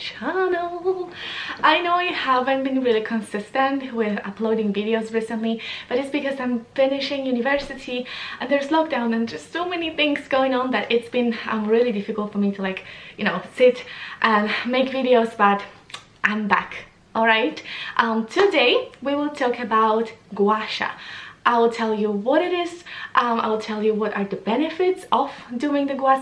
channel. I know I haven't been really consistent with uploading videos recently, but it's because I'm finishing university and there's lockdown and just so many things going on that it's been really difficult for me to, like, you know, sit and make videos. But I'm back. All right, today we will talk about gua sha. I will tell you what it is. I will tell you what are the benefits of doing the gua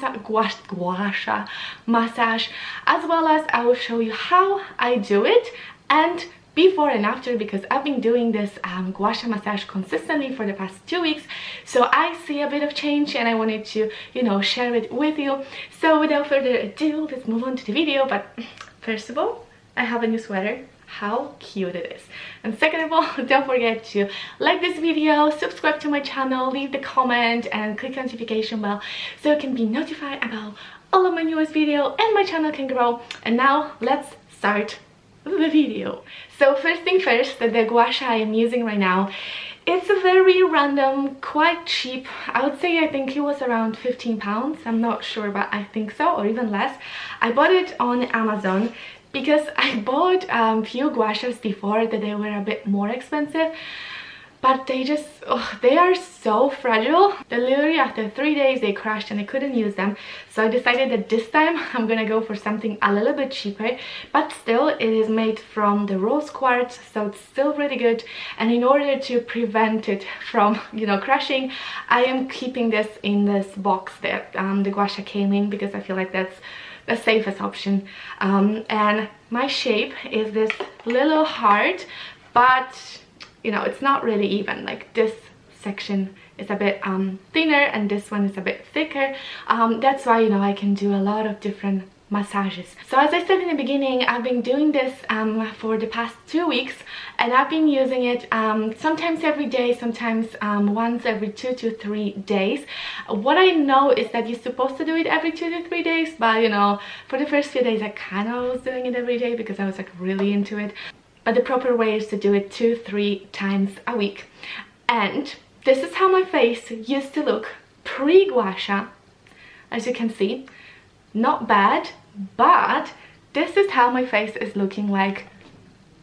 sha massage, as well as I will show you how I do it and before and after, because I've been doing this gua sha massage consistently for the past 2 weeks, so I see a bit of change and I wanted to, you know, share it with you. So without further ado, let's move on to the video. But first of all, I have a new sweater. How cute it is. And second of all, don't forget to like this video, subscribe to my channel, leave the comment and click the notification bell so you can be notified about all of my newest video and my channel can grow. And now let's start the video. So first thing first, the gua sha I am using right now, it's a very random, quite cheap. I would say, I think it was around 15 pounds. I'm not sure, but I think so, or even less. I bought it on Amazon because I bought a few gua shas before that they were a bit more expensive, but they just, they are so fragile that literally after 3 days they crashed and I couldn't use them. So I decided that this time I'm gonna go for something a little bit cheaper, but still it is made from the rose quartz, so it's still really good. And in order to prevent it from, you know, crashing, I am keeping this in this box that the gua sha came in, because I feel like that's the safest option. And my shape is this little heart, but you know, it's not really even. Like, this section is a bit thinner and this one is a bit thicker. That's why, you know, I can do a lot of different massages. So as I said in the beginning, I've been doing this for the past 2 weeks, and I've been using it sometimes every day, sometimes once every 2 to 3 days. What I know is that you're supposed to do it every 2 to 3 days, but you know, for the first few days I kind of was doing it every day because I was like really into it. But the proper way is to do it 2-3 times a week. And this is how my face used to look pre-gua sha. As you can see, not bad, but this is how my face is looking like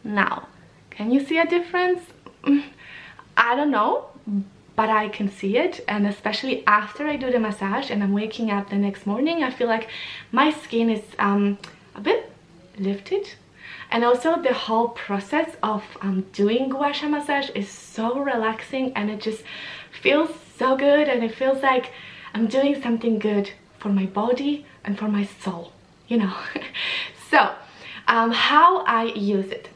now. Can you see a difference? I don't know, but I can see it. And especially after I do the massage and I'm waking up the next morning, I feel like my skin is a bit lifted. And also the whole process of doing gua sha massage is so relaxing, and it just feels so good, and it feels like I'm doing something good for my body and for my soul, you know. So how I use it,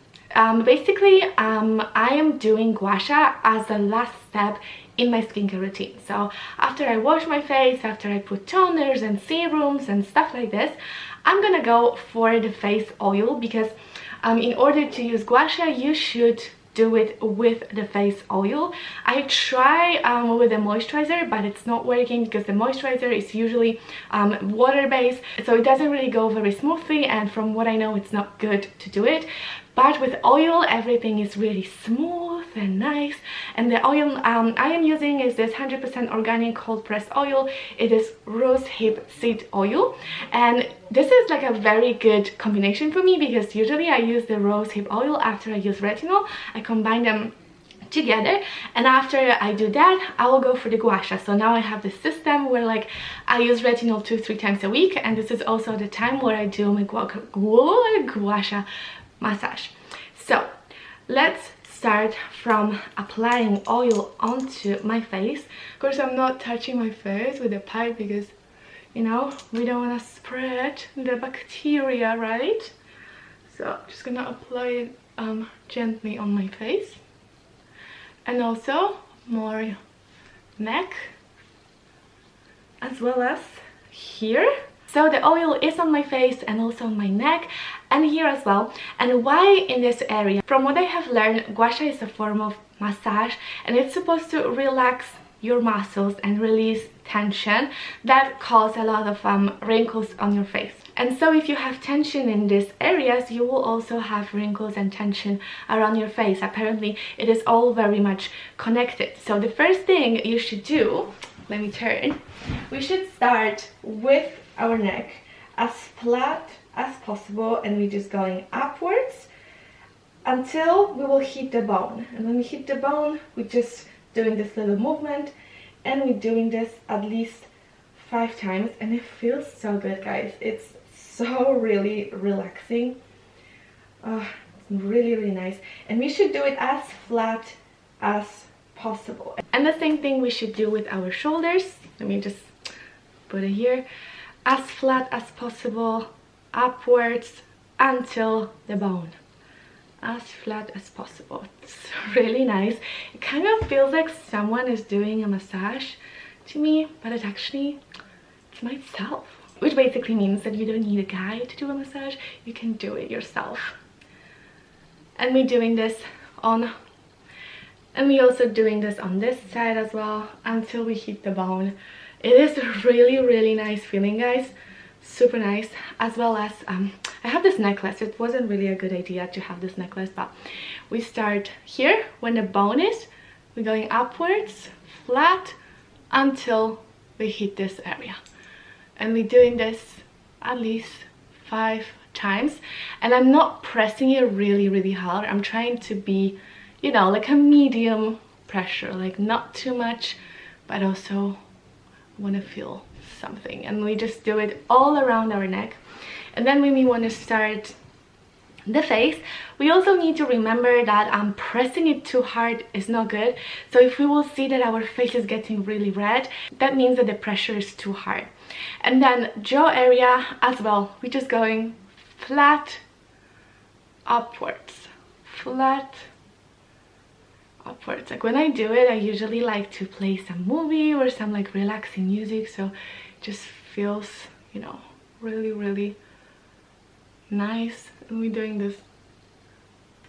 basically I am doing gua sha as the last step in my skincare routine. So after I wash my face, after I put toners and serums and stuff like this, I'm gonna go for the face oil, because in order to use gua sha you should do it with the face oil. I try with the moisturizer, but it's not working because the moisturizer is usually water-based, so it doesn't really go very smoothly, and from what I know it's not good to do it. But with oil everything is really smooth and nice. And the oil I am using is this 100% organic cold pressed oil. It is rose hip seed oil, and this is like a very good combination for me, because usually I use the rose hip oil after I use retinol. I combine them together, and after I do that I will go for the gua sha. So now I have this system where, like, I use retinol 2-3 times a week, and this is also the time where I do my gua sha massage. So let's start from applying oil onto my face. Of course I'm not touching my face with a pipe because, you know, we don't want to spread the bacteria, right? So I'm just gonna apply it gently on my face, and also more neck as well as here. So the oil is on my face and also on my neck and here as well. And why in this area? From what I have learned, gua sha is a form of massage, and it's supposed to relax your muscles and release tension that cause a lot of wrinkles on your face. And so if you have tension in these areas, you will also have wrinkles and tension around your face. Apparently it is all very much connected. So the first thing you should do, let me turn, we should start with our neck as flat as possible, and we're just going upwards until we will hit the bone. And when we hit the bone, we're just doing this little movement, and we're doing this at least 5 times, and it feels so good, guys. It's so really relaxing. It's really nice, and we should do it as flat as possible. And the same thing we should do with our shoulders. Let me just put it here. As flat as possible, upwards until the bone. As flat as possible. It's really nice. It kind of feels like someone is doing a massage to me, but it's actually, it's myself. Which basically means that you don't need a guy to do a massage, you can do it yourself. And we're doing this on, and we're also doing this on this side as well until we hit the bone. It is a really nice feeling, guys. Super nice. As well as I have this necklace. It wasn't really a good idea to have this necklace, but we start here when the bone is, we're going upwards flat until we hit this area, and we're doing this at least 5 times. And I'm not pressing it really hard. I'm trying to be, you know, like a medium pressure, like not too much, but also want to feel something. And we just do it all around our neck. And then when we want to start the face, we also need to remember that pressing it too hard is not good. So if we will see that our face is getting really red, that means that the pressure is too hard. And then jaw area as well, we're just going flat upwards, flat upwards. Like when I do it, I usually like to play some movie or some like relaxing music, so it just feels, you know, really nice. And we're doing this.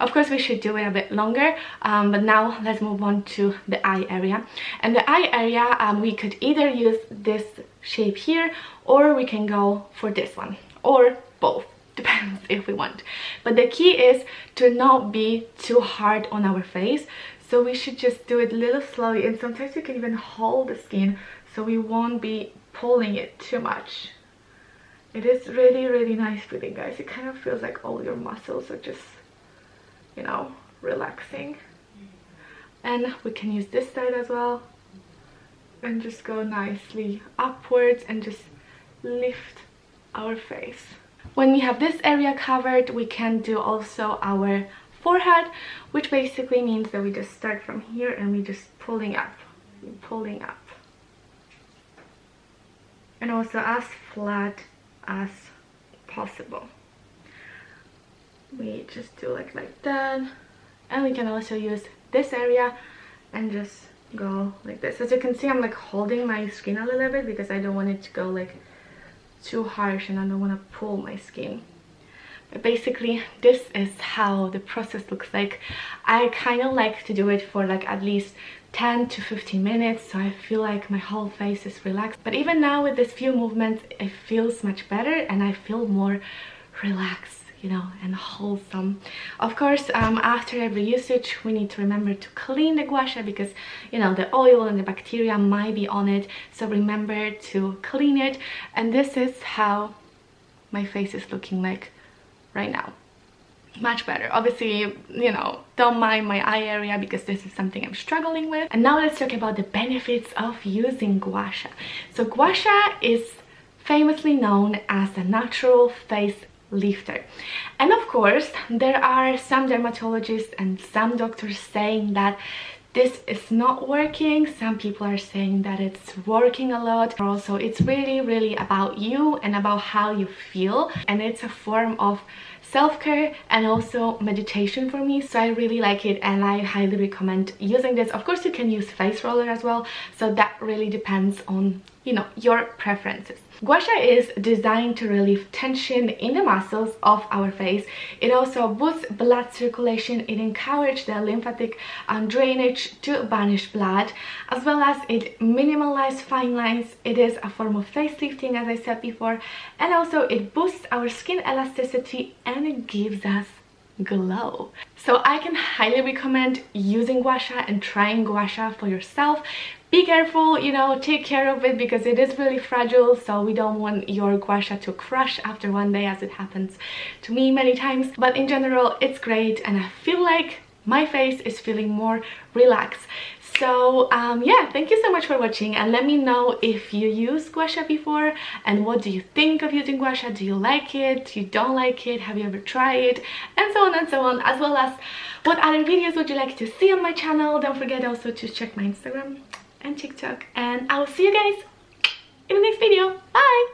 Of course we should do it a bit longer, but now let's move on to the eye area. And the eye area, we could either use this shape here, or we can go for this one, or both, depends if we want. But the key is to not be too hard on our face. So we should just do it a little slowly, and sometimes you can even hold the skin so we won't be pulling it too much. It is really nice feeling, guys. It kind of feels like all your muscles are just, you know, relaxing. And we can use this side as well, and just go nicely upwards and just lift our face. When we have this area covered, we can do also our forehead, which basically means that we just start from here and we just pulling up, and also as flat as possible. We just do like that, and we can also use this area and just go like this. As you can see, I'm like holding my skin a little bit because I don't want it to go like too harsh, and I don't want to pull my skin. But basically this is how the process looks like. I kind of like to do it for like at least 10 to 15 minutes, so I feel like my whole face is relaxed. But even now with this few movements, it feels much better and I feel more relaxed, you know, and wholesome. Of course, after every usage we need to remember to clean the gua sha, because, you know, the oil and the bacteria might be on it, so remember to clean it. And this is how my face is looking like right now. Much better. Obviously, you know, don't mind my eye area because this is something I'm struggling with. And now let's talk about the benefits of using gua sha. So gua sha is famously known as a natural face lifter, and of course there are some dermatologists and some doctors saying that this is not working. Some people are saying that it's working a lot. Also, it's really about you and about how you feel, and it's a form of self-care and also meditation for me, so I really like it and I highly recommend using this. Of course, you can use face roller as well, so that really depends on, you know, your preferences. Gua sha is designed to relieve tension in the muscles of our face. It also boosts blood circulation. It encourages the lymphatic drainage to banish blood, as well as it minimalizes fine lines. It is a form of facelifting, as I said before, and also it boosts our skin elasticity and it gives us glow. So I can highly recommend using gua sha and trying gua sha for yourself. Be careful, you know, take care of it because it is really fragile, so we don't want your gua sha to crush after one day, as it happens to me many times. But in general, it's great, and I feel like my face is feeling more relaxed. So yeah, thank you so much for watching, and let me know if you used gua sha before and what do you think of using gua sha. Do you like it? You don't like it? Have you ever tried it? And so on and so on, as well as what other videos would you like to see on my channel. Don't forget also to check my Instagram and TikTok, and I will see you guys in the next video. Bye!